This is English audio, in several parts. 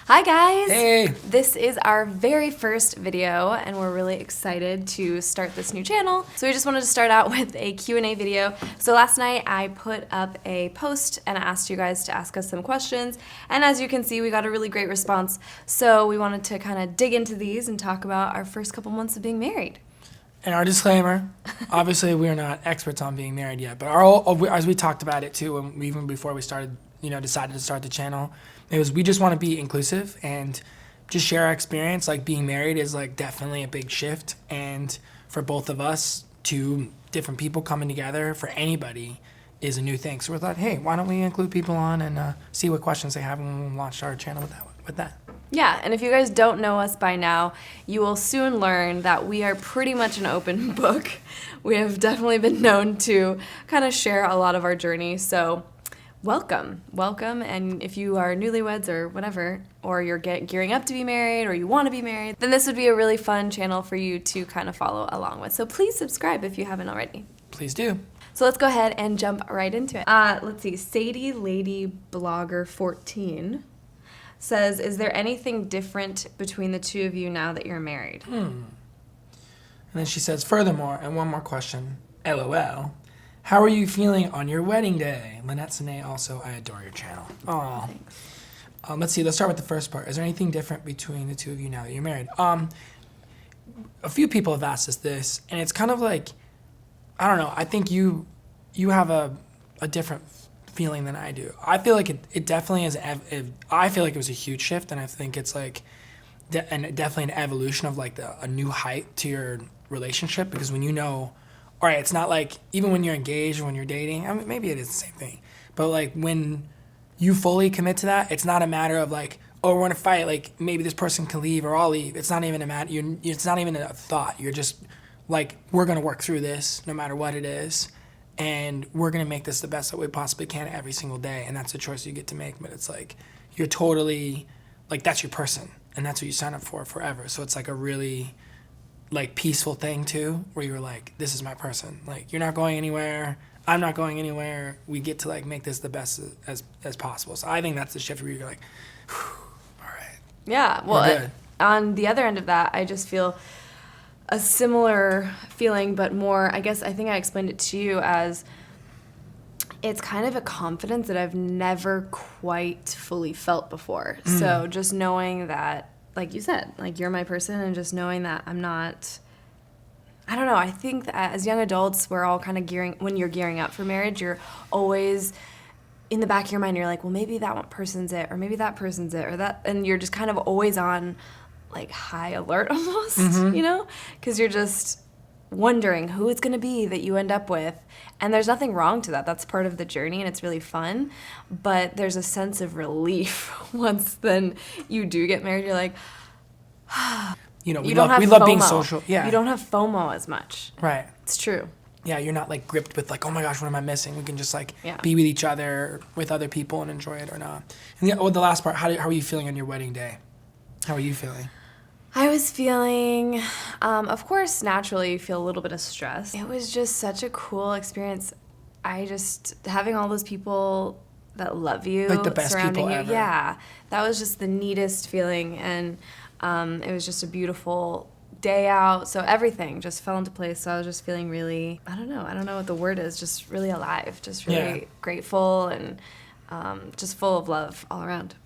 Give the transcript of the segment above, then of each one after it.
Hi guys! Hey! This is our very first video and we're really excited to start this new channel. So we just wanted to start out with a Q&A video. So last night I put up a post and asked you guys to ask us some questions, and as you can see we got a really great response. So we wanted to kind of dig into these and talk about our first couple months of being married. And our disclaimer, obviously we're not experts on being married yet, but as we talked about it too, even before we started, decided to start the channel, we just want to be inclusive and just share our experience. Like, being married is like definitely a big shift, and for both of us, two different people coming together for anybody is a new thing. So we thought, hey, why don't we include people on and see what questions they have when we launched our channel with that. Yeah, and if you guys don't know us by now, you will soon learn that we are pretty much an open book. We have definitely been known to kind of share a lot of our journey, so welcome, and if you are newlyweds or whatever, or you're gearing up to be married, or you want to be married, then this would be a really fun channel for you to kind of follow along with. So please subscribe if you haven't already. Please do. So let's go ahead and jump right into it. Let's see, Sadie Lady Blogger 14 says, is there anything different between the two of you now that you're married? And then she says, furthermore, and one more question, LOL, how are you feeling on your wedding day? Lynette's also, I adore your channel. Aw. Let's see, let's start with the first part. Is there anything different between the two of you now that you're married? A few people have asked us this, and it's kind of like, I don't know, I think you have a different feeling than I do. I feel like it definitely is, I feel like it was a huge shift, and I think it's like, and definitely an evolution of like a new height to your relationship, because when all right, it's not like, even when you're engaged or when you're dating, I mean, maybe it is the same thing, but like when you fully commit to that, it's not a matter of like, oh, we're gonna fight, like maybe this person can leave or I'll leave. It's not even a matter, it's not even a thought. You're just like, we're gonna work through this no matter what it is, and we're gonna make this the best that we possibly can every single day, and that's a choice you get to make. But it's like, you're totally, like, that's your person, and that's what you sign up for forever. So it's like a really like peaceful thing too, where you're like, this is my person. Like, you're not going anywhere, I'm not going anywhere. We get to like make this the best as possible. So I think that's the shift where you're like, all right. Yeah, well, on the other end of that, I just feel a similar feeling, but more, I think I explained it to you as, it's kind of a confidence that I've never quite fully felt before. So just knowing that, like you said, like, you're my person, and just knowing that I'm not, I don't know, I think that as young adults, we're all kind of when you're gearing up for marriage, you're always, in the back of your mind, you're like, well, maybe that one person's it, or maybe that person's it, or that, and you're just kind of always on, like, high alert almost, because you're just wondering who it's going to be that you end up with. And there's nothing wrong to that. That's part of the journey, and it's really fun. But there's a sense of relief once then you do get married. You're like, we love being social. Yeah. You don't have FOMO as much. Right. It's true. Yeah, you're not like gripped with like, oh my gosh, what am I missing? We can just like be with each other, with other people, and enjoy it or not. And the last part, how are you feeling on your wedding day? How are you feeling? I was feeling, of course, naturally you feel a little bit of stress. It was just such a cool experience. Having all those people that love you, like the best surrounding people you, ever. yeah, that was just the neatest feeling, and it was just a beautiful day out, so everything just fell into place. So I was just feeling really, I don't know what the word is, just really alive, just really grateful, and just full of love all around.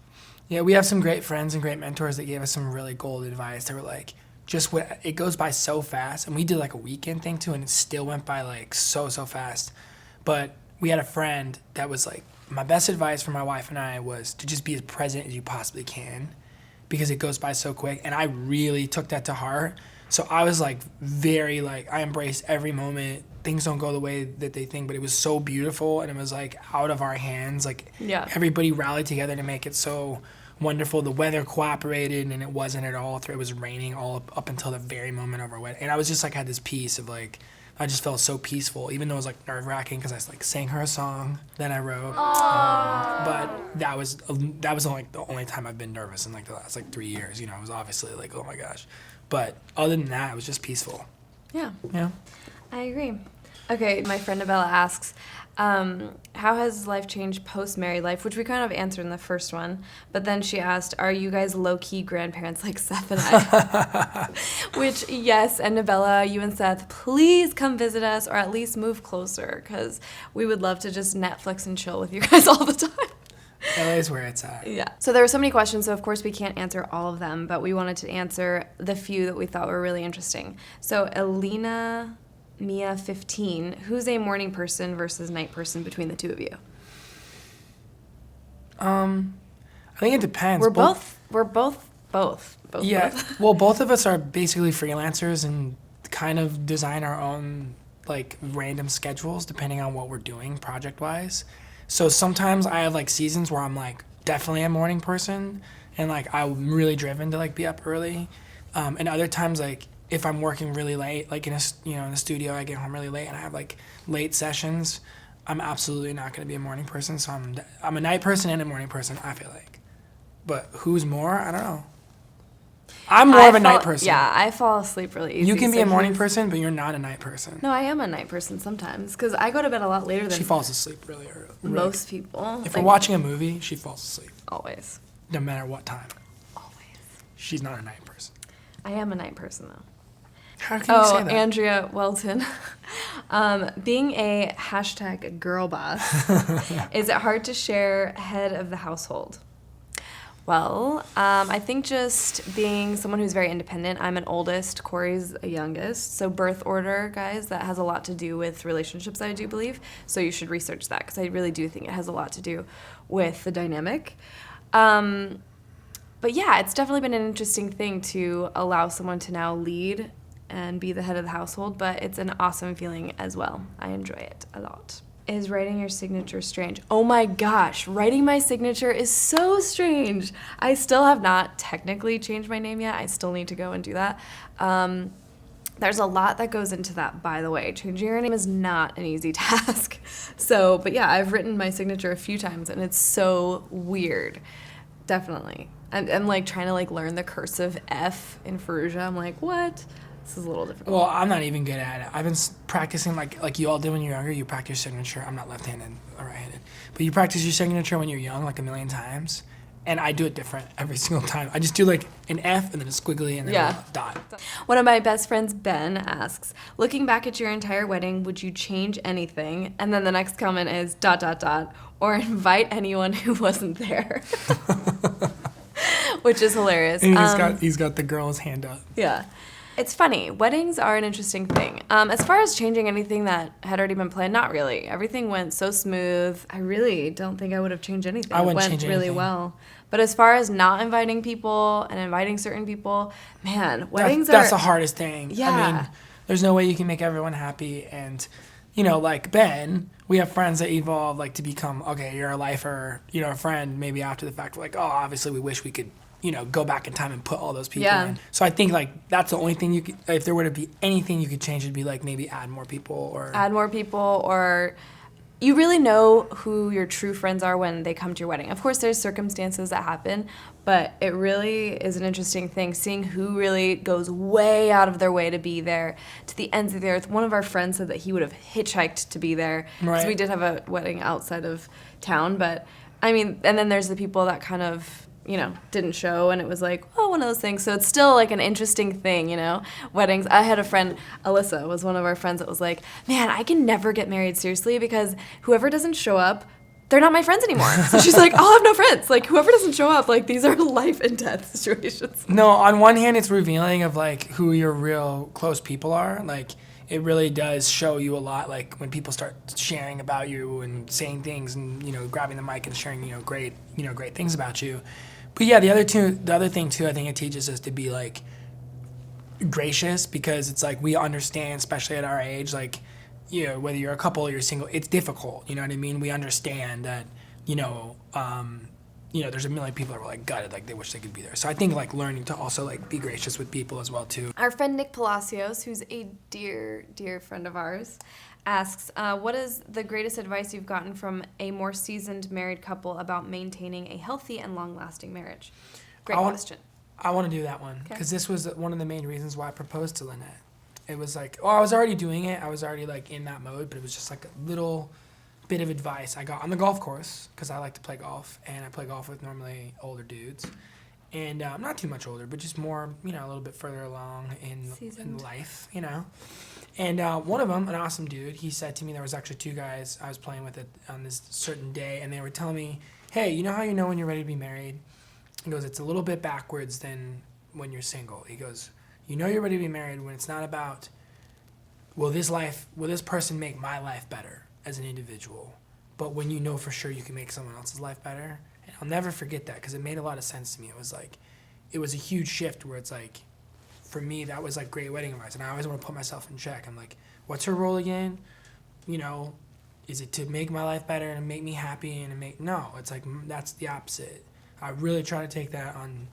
Yeah, we have some great friends and great mentors that gave us some really gold advice. They were like, it goes by so fast. And we did like a weekend thing too, and it still went by like so fast. But we had a friend that was like, my best advice for my wife and I was to just be as present as you possibly can, because it goes by so quick. And I really took that to heart. So I was like I embraced every moment. Things don't go the way that they think, but it was so beautiful, and it was like out of our hands. Like, everybody rallied together to make it so wonderful. The weather cooperated, and it wasn't at all. It was raining all up until the very moment of our wedding. And I was just like, had this peace of like, I just felt so peaceful, even though it was like nerve-wracking, because I like sang her a song that I wrote. But that was like the only time I've been nervous in like the last like 3 years. I was obviously like, oh my gosh. But other than that, it was just peaceful. Yeah. Yeah. I agree. Okay, my friend Abella asks, how has life changed post-married life? Which we kind of answered in the first one. But then she asked, are you guys low-key grandparents like Seth and I? Which, yes, and Abella, you and Seth, please come visit us or at least move closer because we would love to just Netflix and chill with you guys all the time. LA is where it's at. Yeah. So there were so many questions, so of course we can't answer all of them, but we wanted to answer the few that we thought were really interesting. So Elena Mia 15, who's a morning person versus night person between the two of you? I think it depends. We're both. Yeah. Well, both of us are basically freelancers and kind of design our own like random schedules depending on what we're doing project wise. So sometimes I have like seasons where I'm like definitely a morning person and like I'm really driven to like be up early. And other times like if I'm working really late, like in the studio, I get home really late and I have like late sessions, I'm absolutely not going to be a morning person. So I'm a night person and a morning person, I feel like. But who's more? I don't know. I'm more of a night person. Yeah, I fall asleep really easy. You can be a morning person, but you're not a night person. No, I am a night person sometimes because I go to bed a lot later than She falls asleep really early. most people. If we're watching a movie, she falls asleep. Always. No matter what time. Always. She's not a night person. I am a night person though. How can you say that? Andrea Welton. Being a hashtag girl boss, is it hard to share head of the household? Well, I think just being someone who's very independent. I'm an oldest, Corey's a youngest. So birth order, guys, that has a lot to do with relationships, I do believe. So you should research that because I really do think it has a lot to do with the dynamic. But yeah, it's definitely been an interesting thing to allow someone to now lead and be the head of the household, but it's an awesome feeling as well. I enjoy it a lot. Is writing your signature strange? Oh my gosh, writing my signature is so strange. I still have not technically changed my name yet. I still need to go and do that. There's a lot that goes into that, by the way. Changing your name is not an easy task. But yeah, I've written my signature a few times and it's so weird. Definitely. I'm like trying to like learn the cursive F in Faruja. I'm like, what? This is a little difficult. Well, I'm not even good at it. I've been practicing like you all did when you're younger. You practice your signature. I'm not left-handed or right-handed. But you practice your signature when you're young like a million times. And I do it different every single time. I just do like an F and then a squiggly and then a dot. One of my best friends, Ben, asks, looking back at your entire wedding, would you change anything? And then the next comment is ... or invite anyone who wasn't there. Which is hilarious. And he's got the girl's hand up. Yeah. It's funny. Weddings are an interesting thing. As far as changing anything that had already been planned, not really. Everything went so smooth. I really don't think I would have changed anything. I wouldn't change anything. It went really well. But as far as not inviting people and inviting certain people, man, weddings that's the hardest thing. Yeah. I mean, there's no way you can make everyone happy. And, like Ben, we have friends that evolve like to become, okay, you're a lifer, a friend maybe after the fact. We're like, oh, obviously we wish we could go back in time and put all those people in. So I think like that's the only thing you could, if there were to be anything you could change, it'd be like maybe add more people or you really know who your true friends are when they come to your wedding. Of course, there's circumstances that happen, but it really is an interesting thing seeing who really goes way out of their way to be there, to the ends of the earth. One of our friends said that he would have hitchhiked to be there because we did have a wedding outside of town. But I mean, and then there's the people that kind of didn't show, and it was like, oh, one of those things. So it's still like an interesting thing, weddings. I had a friend, Alyssa was one of our friends that was like, man, I can never get married seriously because whoever doesn't show up, they're not my friends anymore. So she's like, I'll have no friends. Like whoever doesn't show up, like these are life and death situations. No, on one hand, it's revealing of like who your real close people are. Like it really does show you a lot, like when people start sharing about you and saying things and grabbing the mic and sharing great things about you. But yeah, the other thing too, I think it teaches us to be like gracious because it's like we understand, especially at our age, like whether you're a couple or you're single, it's difficult. You know what I mean? We understand that there's a million people that were like gutted, like they wish they could be there. So I think like learning to also like be gracious with people as well too. Our friend Nick Palacios, who's a dear, dear friend of ours, asks, what is the greatest advice you've gotten from a more seasoned married couple about maintaining a healthy and long-lasting marriage? Great question. I want to do that one because this was one of the main reasons why I proposed to Lynette. It was like, I was already doing it. I was already like in that mode, but it was just like a little bit of advice I got on the golf course because I like to play golf, and I play golf with normally older dudes, and not too much older, but just more, a little bit further along in life, And one of them, an awesome dude, he said to me there was actually two guys I was playing with on this certain day, and they were telling me, hey, you know how you know when you're ready to be married? He goes, it's a little bit backwards than when you're single. He goes, you know you're ready to be married when it's not about, will this person make my life better as an individual, but when you know for sure you can make someone else's life better. And I'll never forget that because it made a lot of sense to me. It was a huge shift where it's like, for me, that was like great wedding advice. And I always want to put myself in check. I'm like, what's her role again? Is it to make my life better and make me happy no, it's like, that's the opposite. I really try to take that on,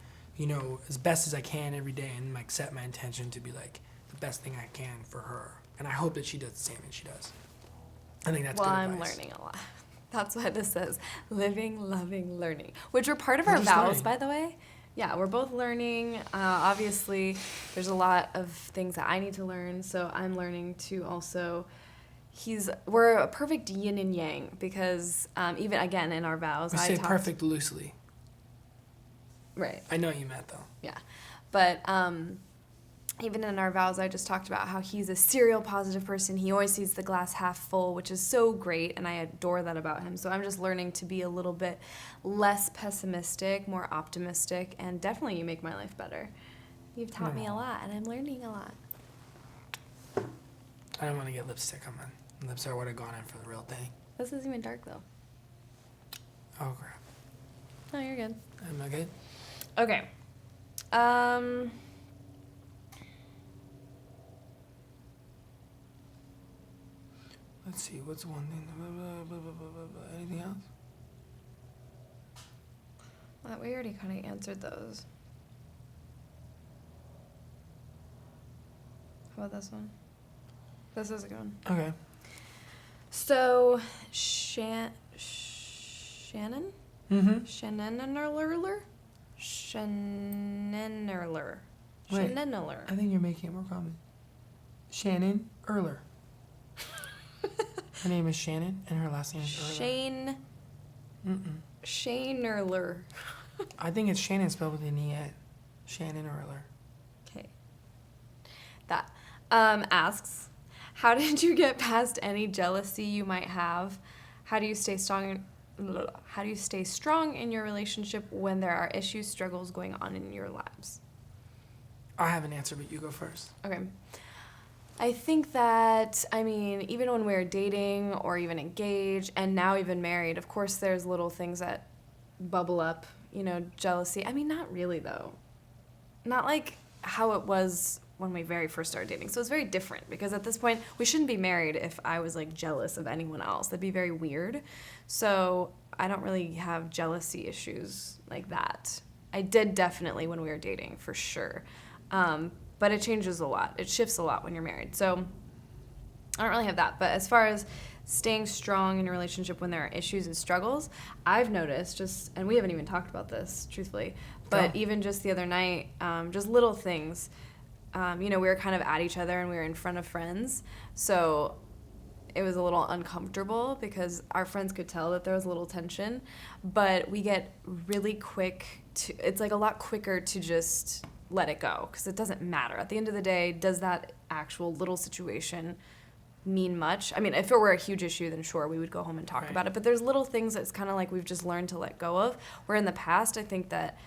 as best as I can every day and like set my intention to be like the best thing I can for her. And I hope that she does the same thing she does. I think that's good advice. Well, I'm learning a lot. That's why this says living, loving, learning, which are part of our vows, by the way. Yeah, we're both learning. Obviously, there's a lot of things that I need to learn, so I'm learning to also. We're a perfect yin and yang because even again in our vows, we say perfect loosely. Right. I know what you meant though. Yeah, but even in our vows, I just talked about how he's a serial positive person. He always sees the glass half full, which is so great, and I adore that about him. So I'm just learning to be a little bit less pessimistic, more optimistic, and definitely you make my life better. You've taught me a lot, and I'm learning a lot. I don't want to get lipstick on my lips. I would have gone in for the real thing. This isn't even dark, though. Oh, crap. No, you're good. Am I good? Okay. Let's see, what's one thing? Anything else? We already kind of answered those. How about this one? This is a good one. Okay. So, Shannon? Mm-hmm. Shannenerler? Wait, I think you're making it more common. Shannon Erler. Her name is Shannon, and her last name is Erler. Shanerler. I think it's Shannon spelled with an E. Shannon Erler. Okay. That asks, how did you get past any jealousy you might have? How do you stay strong in your relationship when there are issues, struggles going on in your lives? I have an answer, but you go first. Okay. I think that, even when we're dating or even engaged and now even married, of course there's little things that bubble up, jealousy. Not really, though. Not like how it was when we very first started dating. So it's very different because at this point, we shouldn't be married if I was like jealous of anyone else. That'd be very weird. So I don't really have jealousy issues like that. I did definitely when we were dating, for sure. But it changes a lot. It shifts a lot when you're married. So I don't really have that. But as far as staying strong in your relationship when there are issues and struggles, I've noticed and we haven't even talked about this, truthfully, but even just the other night, just little things. We were kind of at each other and we were in front of friends. So it was a little uncomfortable because our friends could tell that there was a little tension. But we get really quick it's like a lot quicker to just let it go because it doesn't matter. At the end of the day, does that actual little situation mean much? If it were a huge issue, then sure, we would go home and talk about it. But there's little things that's kind of like we've just learned to let go of, where in the past, I think that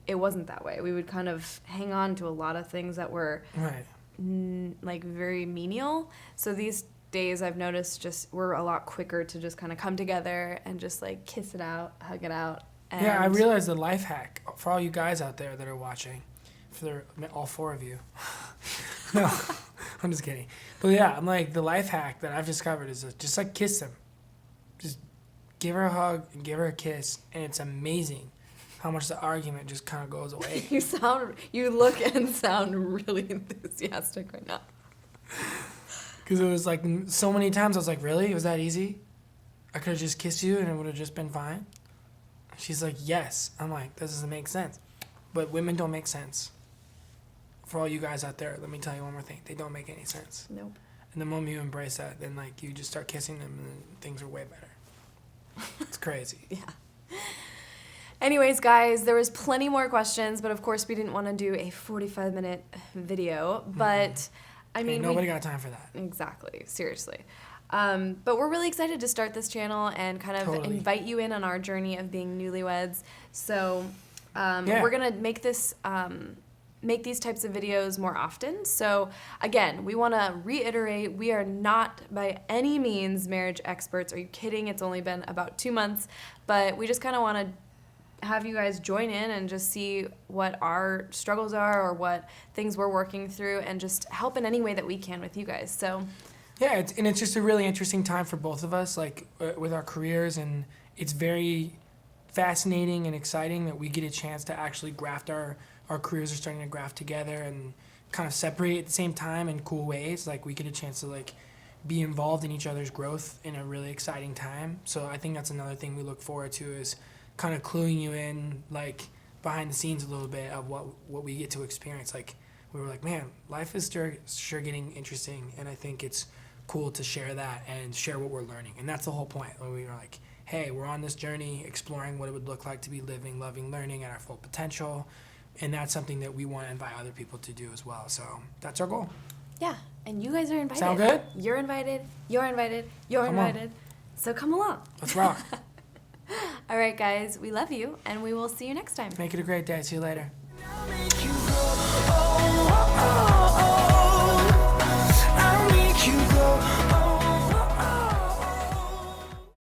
it wasn't that way. We would kind of hang on to a lot of things that were like very menial. So these days I've noticed we're a lot quicker to just kind of come together and just like kiss it out, hug it out. And I realized the life hack for all you guys out there that are watching, for all four of you. No, I'm just kidding. But yeah, I'm like, the life hack that I've discovered is just like kiss them. Just give her a hug and give her a kiss, and it's amazing how much the argument just kind of goes away. You look and sound really enthusiastic right now. Because it was like so many times I was like, really? It was that easy? I could have just kissed you and it would have just been fine? She's like, yes. I'm like, that doesn't make sense. But women don't make sense. for all you guys out there, let me tell you one more thing. They don't make any sense. Nope. And the moment you embrace that, then like you just start kissing them, and then things are way better. It's crazy. Yeah. Anyways, guys, there was plenty more questions, but of course we didn't want to do a 45-minute video. But I mean, nobody got time for that. Exactly. Seriously. But we're really excited to start this channel and kind of invite you in on our journey of being newlyweds. So we're gonna make this. Make these types of videos more often. So again, we want to reiterate, we are not by any means marriage experts. Are you kidding? It's only been about 2 months, but we just kind of want to have you guys join in and just see what our struggles are or what things we're working through, and just help in any way that we can with you guys. So yeah, it's just a really interesting time for both of us, like with our careers, and it's very fascinating and exciting that we get a chance to actually graft our careers are starting to graft together and kind of separate at the same time in cool ways. Like we get a chance to like be involved in each other's growth in a really exciting time. So I think that's another thing we look forward to, is kind of cluing you in like behind the scenes a little bit of what we get to experience. Like we were like, man, life is sure getting interesting, and I think it's cool to share that and share what we're learning. And that's the whole point. When we were like, hey, we're on this journey exploring what it would look like to be living, loving, learning at our full potential. And that's something that we want to invite other people to do as well. So that's our goal. yeah, and you guys are invited. Sound good? You're invited. You're invited. You're invited. So come along. Let's rock. All right, guys, we love you, and we will see you next time. Make it a great day. See you later. I'll make you go, oh, oh, oh.